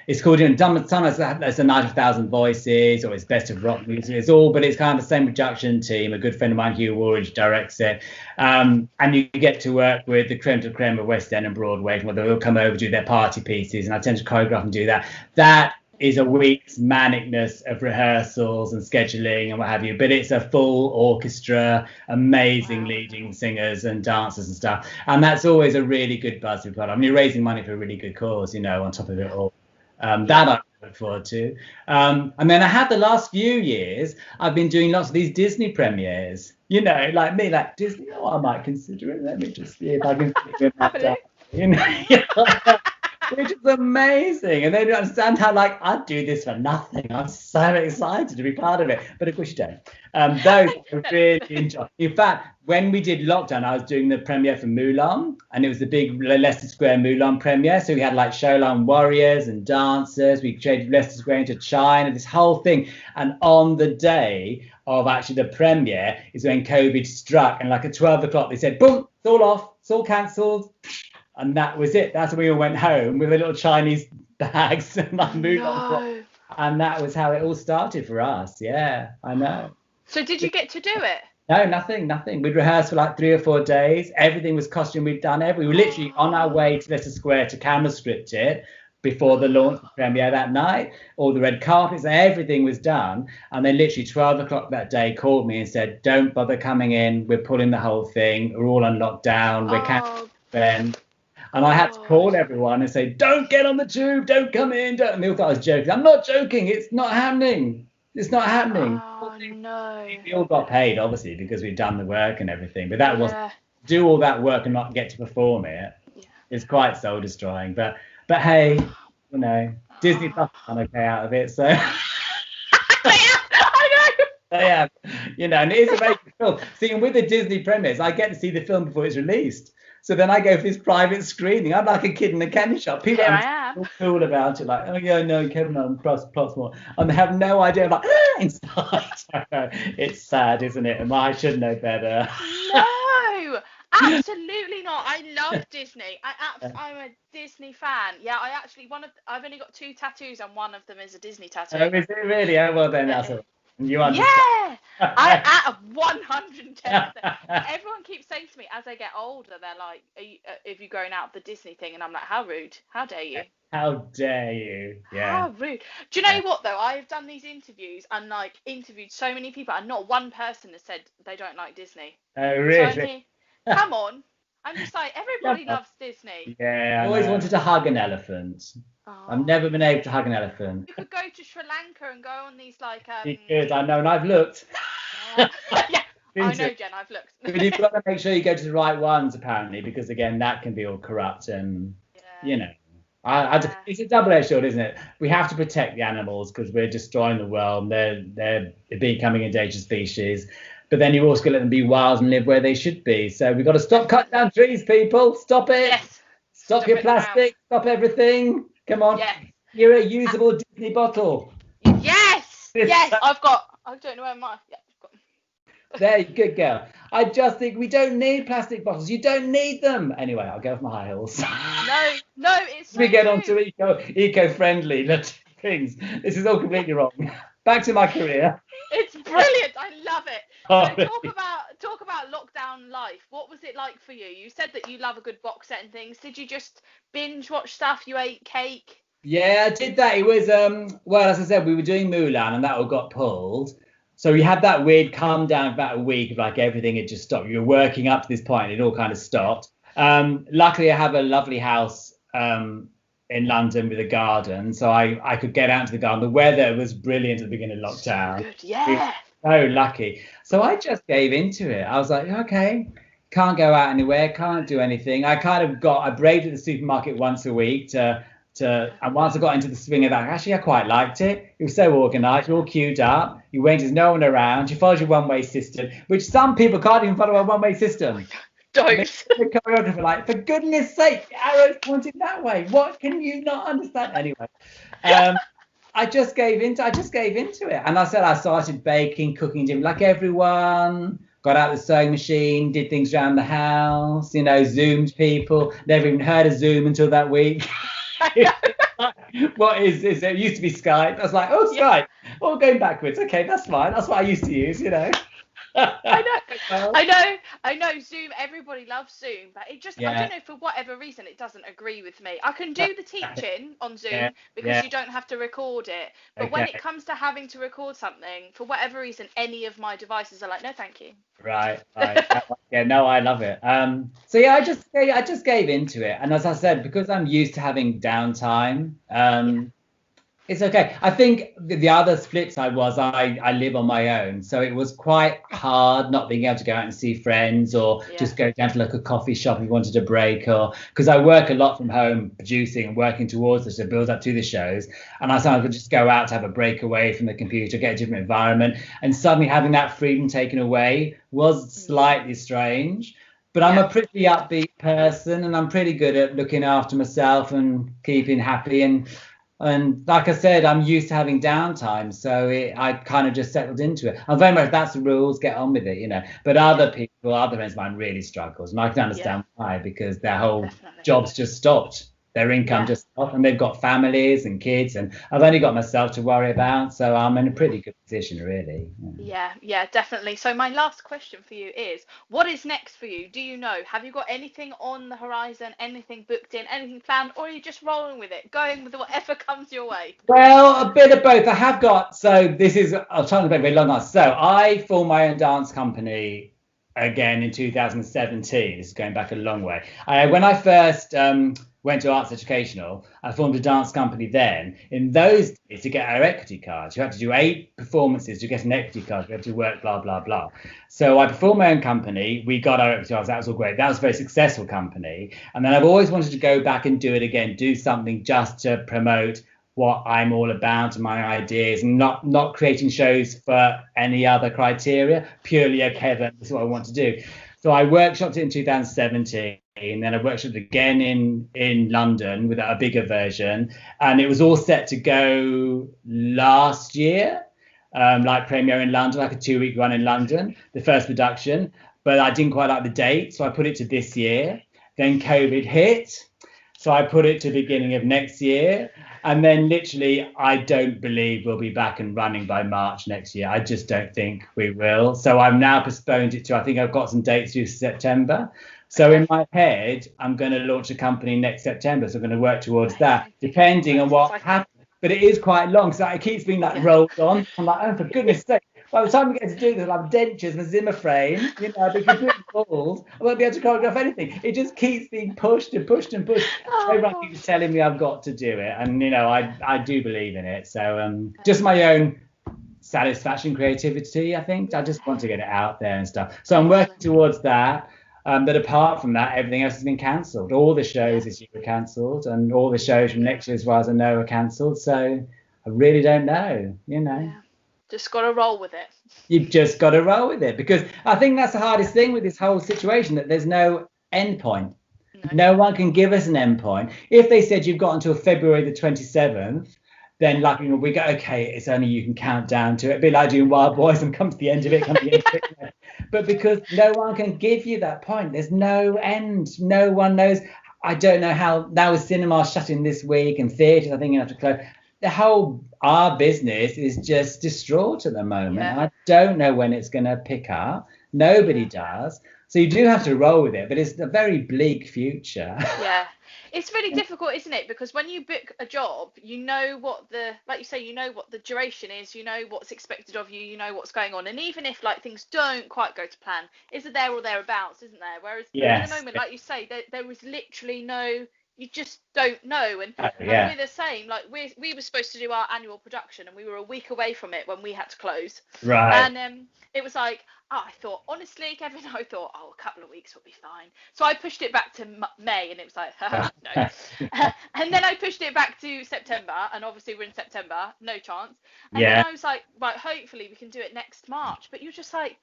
It's called, sometimes it's a Night of 1,000 Voices, or it's Best of Rock Music. But it's kind of the same production team. A good friend of mine, Hugh Woolridge, directs it. And you get to work with the creme de creme of West End and Broadway. They'll come over, do their party pieces, and I tend to choreograph and do that. That is a week's manicness of rehearsals and scheduling and what have you, but it's a full orchestra, amazing leading singers and dancers and stuff, and that's always a really good buzz to be part of. I mean, you're raising money for a really good cause, on top of it all. That I look forward to. And then I had the last few years, I've been doing lots of these Disney premieres, like me, like Disney, I might consider it. Let me just see if I can figure that out. Which is amazing, and they don't understand how I'd do this for nothing. I'm so excited to be part of it, but of course you don't. Those I really enjoy. In fact, when we did lockdown, I was doing the premiere for Mulan, and it was the big Leicester Square Mulan premiere. So we had showline warriors and dancers. We traded Leicester Square into China, this whole thing. And on the day of actually the premiere is when COVID struck, and at 12 o'clock they said, boom, it's all off, it's all cancelled. And that was it. That's when we all went home with the little Chinese bags and Mulan. And that was how it all started for us. Yeah, I know. So did you get to do it? No, nothing. We'd rehearsed for 3 or 4 days. Everything was costume. We'd done we were literally on our way to Leicester Square to camera script it before the launch premiere that night. All the red carpets, everything was done. And then literally 12 o'clock that day called me and said, don't bother coming in. We're pulling the whole thing. We're all on lockdown. We're cancelling. And I had to call everyone and say, don't get on the tube, don't come in. And they all thought I was joking. I'm not joking. It's not happening. It's not happening. Oh, no. We all got paid, obviously, because we'd done the work and everything. But that was do all that work and not get to perform it. It's quite soul destroying. But hey, Disney Plus done okay out of it. So they have, and it is a very good film. See, and with the Disney premieres, I get to see the film before it's released. So then I go for this private screening. I'm like a kid in a candy shop. People are so cool about it, oh yeah, no, Kevin Allen, plus more. And they have no idea. I'm like, inside. It's sad, isn't it? And I should know better. No, absolutely not. I love Disney. I'm a Disney fan. Yeah, I've only got 2 tattoos, and one of them is a Disney tattoo. Oh, is it really? Oh, well then that's all. You understand. Yeah, I at 110%. Everyone keeps saying to me as I get older, they're like, "Have you grown out of the Disney thing?" And I'm like, "How rude! How dare you? How dare you? Yeah. How rude!" Do you know what though? I've done these interviews and interviewed so many people, and not one person has said they don't like Disney. Oh really? So come on. I'm just like, everybody loves Disney. Yeah, I always wanted to hug an elephant. Oh. I've never been able to hug an elephant. You could go to Sri Lanka and go on these You could, I know, and I've looked. Yeah, I know, Jen, I've looked. But you've got to make sure you go to the right ones, apparently, because again, that can be all corrupt and, it's a double-edged sword, isn't it? We have to protect the animals because we're destroying the world. They're becoming endangered species. But then you also got to let them be wild and live where they should be. So we've got to stop cutting down trees, people. Stop it. Yes. Stop your plastic. Stop everything. Come on. Yes. You're a usable Disney bottle. Yes. Yes. I don't know where my. Yeah, I've got them. There, good girl. I just think we don't need plastic bottles. You don't need them. Anyway, I'll go off my high heels. No, it's so we get on to eco-friendly things. This is all completely wrong. Back to my career. It's brilliant. I love it. Oh, so talk about lockdown life. What was it like for you? You said that you love a good box set and things. Did you just binge watch stuff? You ate cake? Yeah, I did that. It was well, as I said, we were doing Mulan and that all got pulled. So we had that weird calm down about a week of everything had just stopped. You were working up to this point and it all kind of stopped. Luckily, I have a lovely house in London with a garden, so I could get out to the garden. The weather was brilliant at the beginning of lockdown. So good, yeah. So lucky. So I just gave into it. I was like, okay, can't go out anywhere, can't do anything. I braved at the supermarket once a week and once I got into the swing of that, actually I quite liked it. It was so organised, you're all queued up, you wait, there's no one around, you followed your one-way system, which some people can't even follow a one-way system. Don't. The choreographer, like, for goodness sake, the arrow's pointing that way. What can you not understand? Anyway, I just gave into it, and I said I started baking, cooking, like everyone. Got out the sewing machine, did things around the house, Zoomed people. Never even heard of Zoom until that week. What is this? It used to be Skype. I was like, oh, Skype. Oh, going backwards. Okay, that's fine. That's what I used to use, I know Zoom, everybody loves Zoom, but it just, I don't know, for whatever reason, it doesn't agree with me. I can do the teaching on Zoom because you don't have to record it. But when it comes to having to record something, for whatever reason, any of my devices are like, no, thank you. Right. Yeah, no, I love it. So yeah, I just gave into it. And as I said, because I'm used to having downtime, it's okay. I think the other flip side was I live on my own, so it was quite hard not being able to go out and see friends, or just go down to like a coffee shop if you wanted a break, or because I work a lot from home, producing and working towards this to build up to the shows, and I sometimes would just go out to have a break away from the computer, get a different environment, and suddenly having that freedom taken away was slightly strange. But I'm a pretty upbeat person, and I'm pretty good at looking after myself and keeping happy, and like I said, I'm used to having downtime, so I kind of just settled into it. I'm very much, that's the rules, get on with it, But other people, other friends of mine really struggles, and I can understand why, because their whole jobs just stopped. Their income just stopped, and they've got families and kids, and I've only got myself to worry about, so I'm in a pretty good position, really. Yeah, definitely. So my last question for you is, what is next for you? Do you know? Have you got anything on the horizon, anything booked in, anything planned, or are you just rolling with it, going with whatever comes your way? Well, a bit of both. I have got, so this is, I'll try to make a very long answer. So I formed my own dance company again in 2017. This is going back a long way. When I first went to Arts Educational, I formed a dance company then. In those days, to get our equity cards, you had to do 8 performances to get an equity card. You had to work, blah, blah, blah. So I performed my own company. We got our equity cards. That was all great. That was a very successful company. And then I've always wanted to go back and do it again, do something just to promote what I'm all about and my ideas, and not creating shows for any other criteria, purely okay, this is what I want to do. So I workshopped it in 2017, and then I workshopped again in London with a bigger version, and it was all set to go last year, like premiere in London, like a 2-week run in London, the first production, but I didn't quite like the date, so I put it to this year. Then COVID hit, so I put it to the beginning of next year. And then literally, I don't believe we'll be back and running by March next year. I just don't think we will. So I've now postponed it to, I think I've got some dates due September. So in my head, I'm going to launch a company next September. So I'm going to work towards that, depending on what happens. But it is quite long. So it keeps being like rolled on. I'm like, oh, for goodness sake. By the time we get to do this, I'll have dentures and a Zimmer frame, I'll be completely bald. I won't be able to choreograph anything. It just keeps being pushed and pushed and pushed. Everyone keeps telling me I've got to do it. And, I do believe in it. So just my own satisfaction, creativity, I think. I just want to get it out there and stuff. So I'm working towards that. But apart from that, everything else has been cancelled. All the shows this year were cancelled, and all the shows from next year, as far as I know, are cancelled. So I really don't know, Yeah. Just got to roll with it. You've just got to roll with it, because I think that's the hardest thing with this whole situation, that there's no end point. No one can give us an end point. If they said you've got until February the 27th, then like we go, okay, it's only you can count down to it. Be like doing Wild Boys and come to the end of it, But because no one can give you that point, there's no end. No one knows. I don't know how. Now with cinemas shutting this week and theatres, I think you have to close. Our business is just distraught at the moment. I don't know when it's going to pick up. Nobody does. So you do have to roll with it, but it's a very bleak future. Yeah. It's really difficult, isn't it? Because when you book a job, you know what like you say, you know what the duration is, you know what's expected of you, you know what's going on. And even if like things don't quite go to plan, is it there or thereabouts, isn't there? Whereas at the moment, like you say, there was literally no, you just don't know. And we're the same. Like we were supposed to do our annual production, and we were a week away from it when we had to close. Right. And it was like, I thought, honestly, Kevin, a couple of weeks will be fine. So I pushed it back to May, and it was like, no. And then I pushed it back to September, and obviously we're in September, no chance. And then I was like, right, hopefully we can do it next March. But you're just like,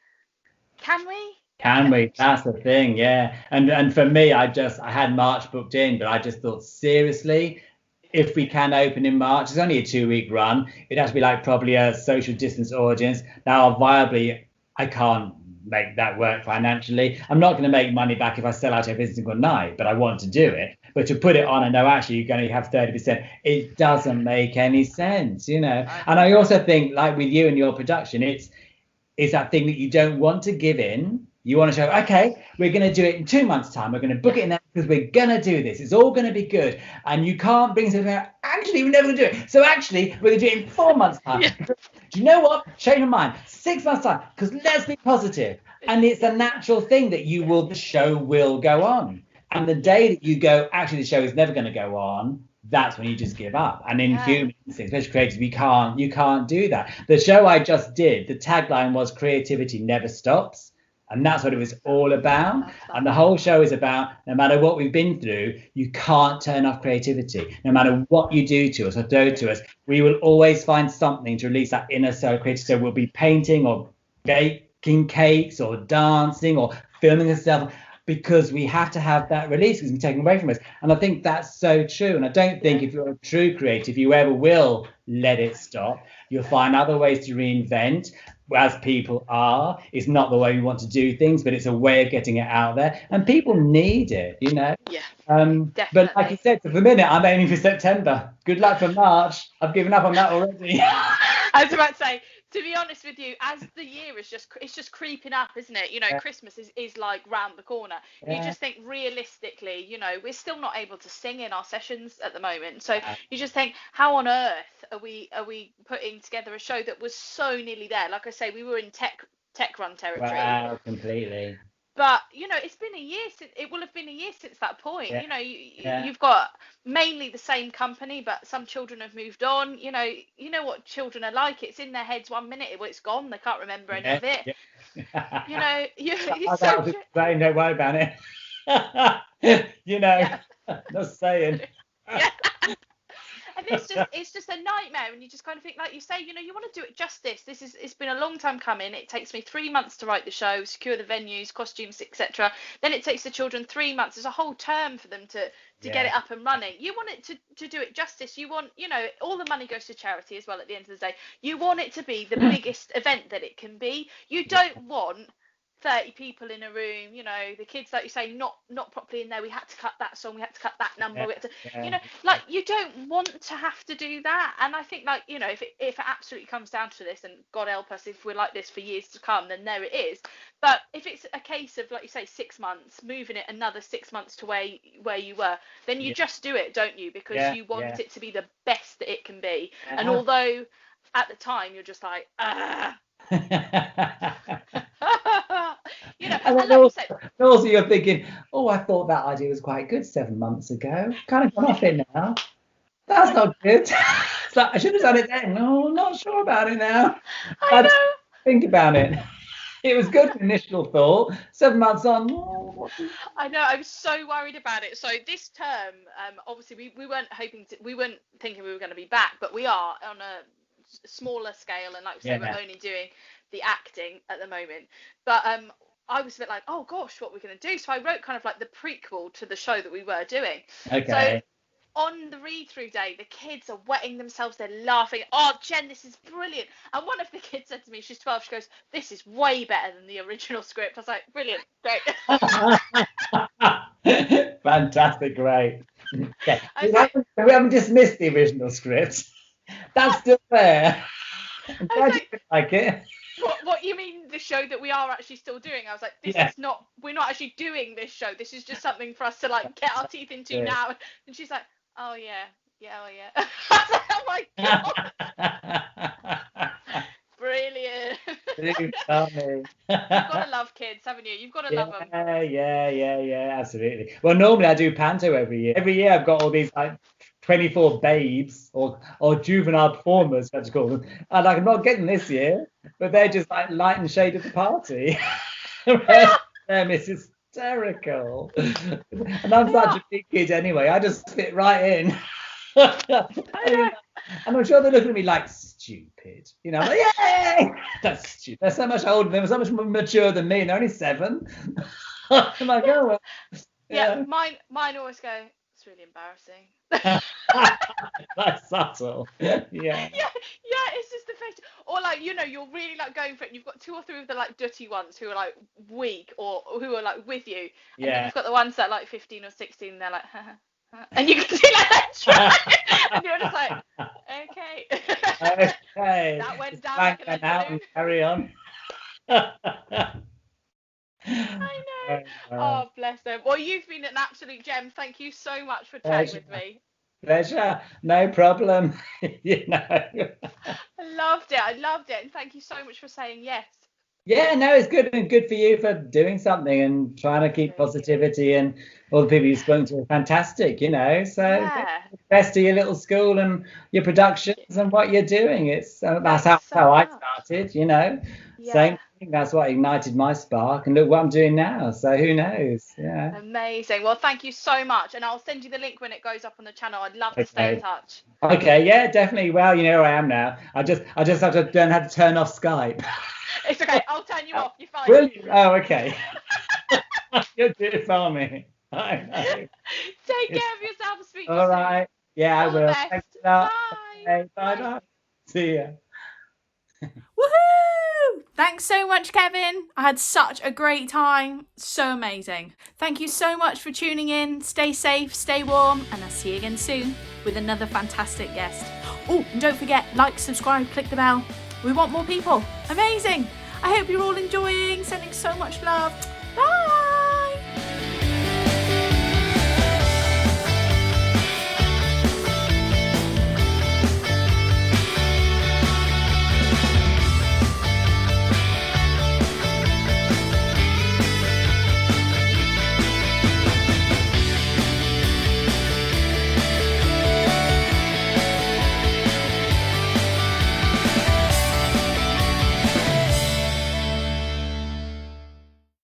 can we? Can we? That's the thing, yeah. And for me, I had March booked in, but I just thought, seriously, if we can open in March, it's only a 2-week run. It has to be like probably a social distance audience. Now, viably, I can't make that work financially. I'm not going to make money back if I sell out every single night, but I want to do it. But to put it on and know actually you're going to have 30%, it doesn't make any sense, you know. And I also think, like with you and your production, it's that thing that you don't want to give in. You want to show, okay, we're going to do it in 2 months' time. We're going to book it in there because we're going to do this. It's all going to be good. And you can't bring something out, actually, we're never going to do it. So actually, we're going to do it in 4 months' time. Yeah. Do you know what? Change your mind. 6 months' time, because let's be positive. And it's a natural thing that the show will go on. And the day that you go, actually, the show is never going to go on, that's when you just give up. And in humans, especially creatives, you can't do that. The show I just did, the tagline was creativity never stops. And that's what it was all about. And the whole show is about, no matter what we've been through, you can't turn off creativity. No matter what you do to us or throw to us, we will always find something to release that inner soul creativity. So we'll be painting or baking cakes or dancing or filming ourselves, because we have to have that release because it's taken away from us. And I think that's so true. And I don't think if you're a true creative, you ever will let it stop. You'll find other ways to reinvent, as people are. It's not the way we want to do things, but it's a way of getting it out there. And people need it, you know. But like you said, for the minute, I'm aiming for September. Good luck for March. I've given up on that already. I was about to say, to be honest with you, as the year is just creeping up, isn't it? You know, Christmas is like round the corner. You just think realistically, you know, we're still not able to sing in our sessions at the moment. So you just think, how on earth are we putting together a show that was so nearly there? Like I say, we were in tech run territory. Wow, completely. But you know, it's been a year since it will have been a year since that point. You know, you've got mainly the same company, but some children have moved on. You know what children are like. It's in their heads 1 minute, it's gone. They can't remember any of it. You know, don't worry about it. You know, just saying. And it's just a nightmare, and you just kind of think, like you say, you know, you want to do it justice. It's been a long time coming. It takes me 3 months to write the show, secure the venues, costumes, etc. Then it takes the children 3 months. There's a whole term for them to get it up and running. You want it to do it justice. You want, you know, all the money goes to charity as well at the end of the day. You want it to be the biggest event that it can be. You don't want 30 people in a room, you know, the kids, like you say, not properly in there. We had to cut that song, we had to cut that number, we had to, you know, like, you don't want to have to do that. And I think, like, you know, if it absolutely comes down to this, and God help us if we're like this for years to come, then there it is. But if it's a case of, like you say, 6 months, moving it another 6 months to where you were, then you just do it, don't you? Because you want it to be the best that it can be. And although at the time you're just like, you know, and like also you're thinking, oh, I thought that idea was quite good 7 months ago. Kind of gone off it now. That's not good. It's like, I should have done it then. No, I'm not sure about it now. I know. Think about it. It was good initial thought. 7 months on. I know. I was so worried about it. So this term, obviously, we weren't thinking we were going to be back, but we are on a smaller scale, and like we said, we're only doing the acting at the moment. But I was a bit like, oh gosh, what we're going to do. So I wrote kind of like the prequel to the show that we were doing. Okay. So on the read-through day, the kids are wetting themselves, they're laughing. Oh, Jen, this is brilliant. And one of the kids said to me, she's 12, she goes, this is way better than the original script. I was like, brilliant, great. Fantastic, great. Yeah. We haven't dismissed the original script. That's still there. I'm glad you like it. What you mean, the show that we are actually still doing? I was like, this is not, we're not actually doing this show. This is just something for us to like get our teeth into now. And she's like, oh yeah. I was like, oh my God. Brilliant. Really funny. You've got to love kids, haven't you? You've got to love them. Yeah, absolutely. Well, normally I do panto every year. Every year I've got all these like 24 babes or juvenile performers, let's call them. And I'm not getting this year, but they're just like light and shade of the party. It's hysterical. And I'm such a big kid anyway. I just fit right in. And I'm sure they're looking at me like stupid. You know, I'm like, yay! That's stupid. They're so much older. They're so much more mature than me, and they're only 7. I'm like, oh, well, Yeah, mine always go, it's really embarrassing. That's subtle. Yeah. Yeah, it's just the face. Or like, you know, you're really like going for it and you've got 2 or 3 of the like dutty ones who are like weak or who are like with you. And then you've got the ones that are like 15 or 16 and they're like, and you can see like they're trying. And you're just like, okay. Okay. That went Just down bang like that out a and balloon. carry on. I know. Oh, bless them. Well, you've been an absolute gem. Thank you so much for chatting with me. Pleasure. No problem. You know. I loved it. And thank you so much for saying yes. Yeah, no, it's good, and good for you for doing something and trying to keep positivity, and all the people you've spoken to are fantastic, you know. So Yeah. best to your little school and your productions and what you're doing. It's that's how I started, you know. Yeah. Same thing. That's what ignited my spark, and look what I'm doing now. So who knows? Yeah. Amazing. Well, thank you so much, and I'll send you the link when it goes up on the channel. I'd love to stay in touch. Okay. Yeah, definitely. Well, you know where I am now. I just have to learn how to turn off Skype. It's okay. I'll turn you off. You're fine. Will you? Oh, okay. You'll do it for me. I know. Take care of yourself. Speak to you All soon. right. Yeah, I All the will. best. Thanks a lot. Bye. Okay, bye. See ya. Woohoo! Thanks so much, Kevin. I had such a great time. So amazing. Thank you so much for tuning in. Stay safe, stay warm, and I'll see you again soon with another fantastic guest. Oh, and don't forget, like, subscribe, click the bell. We want more people. Amazing. I hope you're all enjoying, sending so much love.